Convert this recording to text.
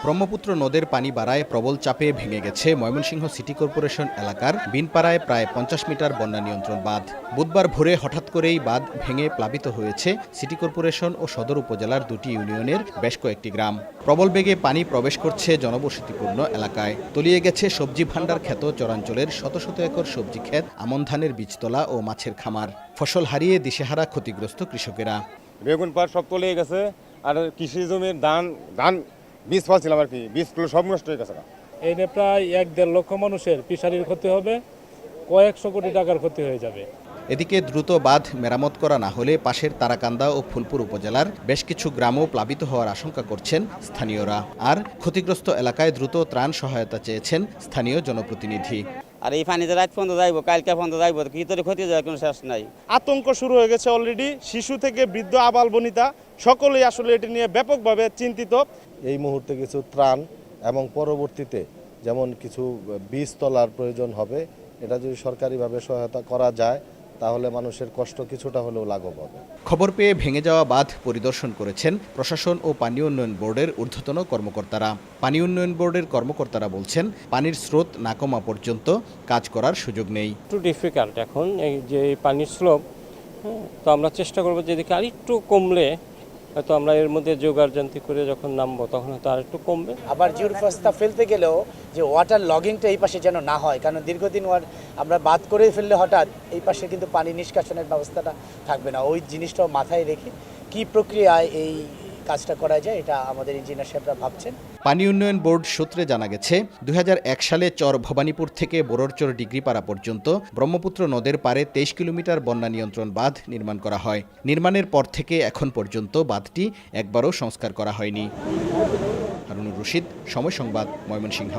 ব্রহ্মপুত্র নদের পানি বাড়ায় প্রবল চাপে ভেঙে গেছে ময়মনসিংহ সিটি কর্পোরেশন এলাকার বিনপাড়ায় প্রায় ৫০ মিটার বন্যা নিয়ন্ত্রণ বাঁধ। বুধবার ভোরে হঠাৎ করেই বাঁধ ভেঙে প্লাবিত হয়েছে সিটি কর্পোরেশন ও সদর উপজেলার দুটি ইউনিয়নের বেশ কয়েকটি গ্রাম। প্রবল বেগে পানি প্রবেশ করছে জনবসতিপূর্ণ এলাকায়। তলিয়ে গেছে সবজি ভাণ্ডার খ্যাত চরাঞ্চলের শত শত একর সবজি ক্ষেত, আমন ধানের বীজতলা ও মাছের খামার। ফসল হারিয়ে দিশেহারা ক্ষতিগ্রস্ত কৃষকেরা। বেগুন পাট সব তলিয়ে গেছে, আর কৃষি জমির ধান বীজ ফলছিলাম আর কি, বীজগুলো সব নষ্ট হয়ে গেছে। এনে প্রায় ১-১.৫ লক্ষ মানুষের ফিশারির ক্ষতি হবে, কয়েকশো কোটি টাকার ক্ষতি হয়ে যাবে। এদিকে দ্রুত বাঁধ মেরামত করা না হলে পাশের তারাকান্দা ও ফুলপুর উপজেলার বেশ কিছু গ্রামও প্লাবিত হওয়ার আশঙ্কা করছেন স্থানীয়রা। আর ক্ষতিগ্রস্ত এলাকায় দ্রুত ত্রাণ সহায়তা চেয়েছেন স্থানীয় জনপ্রতিনিধি। আর এই পানিতে রাত পর্যন্ত যাইব, কালকে পর্যন্ত যাইব, কি তোর ক্ষতি যায় কোনো শেষ নাই। আতঙ্ক শুরু হয়ে গেছে অলরেডি। শিশু থেকে বৃদ্ধ, আবাল বনিতা সকলেই আসলে এটি নিয়ে ব্যাপকভাবে চিন্তিত। এই মুহূর্তে কিছু ত্রাণ এবং পরবর্তীতে যেমন কিছু বীজ তলার প্রয়োজন হবে, এটা যদি সরকারিভাবে সহায়তা করা যায় তাহলে মানুষের কষ্ট কিছুটা হলেও লাঘব হবে। খবর পেয়ে ভেঙে যাওয়া বাঁধ পরিদর্শন করেছেন প্রশাসন ও পানি উন্নয়ন বোর্ডের ঊর্ধ্বতন কর্মকর্তারা। পানি উন্নয়ন বোর্ডের কর্মকর্তারা বলছেন, পানির স্রোত না কমা পর্যন্ত কাজ করার সুযোগ নেই। একটু ডিফিকাল্ট এখন এই যে পানির স্লোপ, তো আমরা চেষ্টা করবো যেদিকে আর একটু কমলে হয়তো আমরা এর মধ্যে যোগাযোগ করে যখন নামবো তখন হয়তো আর একটু কমবে। আবার জিওর ফস্তা ফেলতে গেলেও যে ওয়াটার লগিংটা এই পাশে যেন না হয়, কারণ দীর্ঘদিন আমরা বাদ করে ফেললে হঠাৎ এই পাশে কিন্তু পানি নিষ্কাশনের ব্যবস্থাটা থাকবে না। ওই জিনিসটাও মাথায় রেখে কি প্রক্রিয়ায় এই কাজটা করা যায় এটা আমাদের ইঞ্জিনিয়ার সাহেবরা ভাবছেন। পানি উন্নয়ন বোর্ড সূত্রে জানা গেছে, ২০০১ সালে চর ভবানীপুর থেকে বোররচর ডিগ্রিপাড়া পর্যন্ত ব্রহ্মপুত্র নদের পারে ২৩ কিলোমিটার বন্যা নিয়ন্ত্রণ বাঁধ নির্মাণ করা হয়। নির্মাণের পর থেকে এখন পর্যন্ত বাঁধটি একবারও সংস্কার করা হয়নি। হারুনুর রশিদ, সময় সংবাদ, ময়মনসিংহ।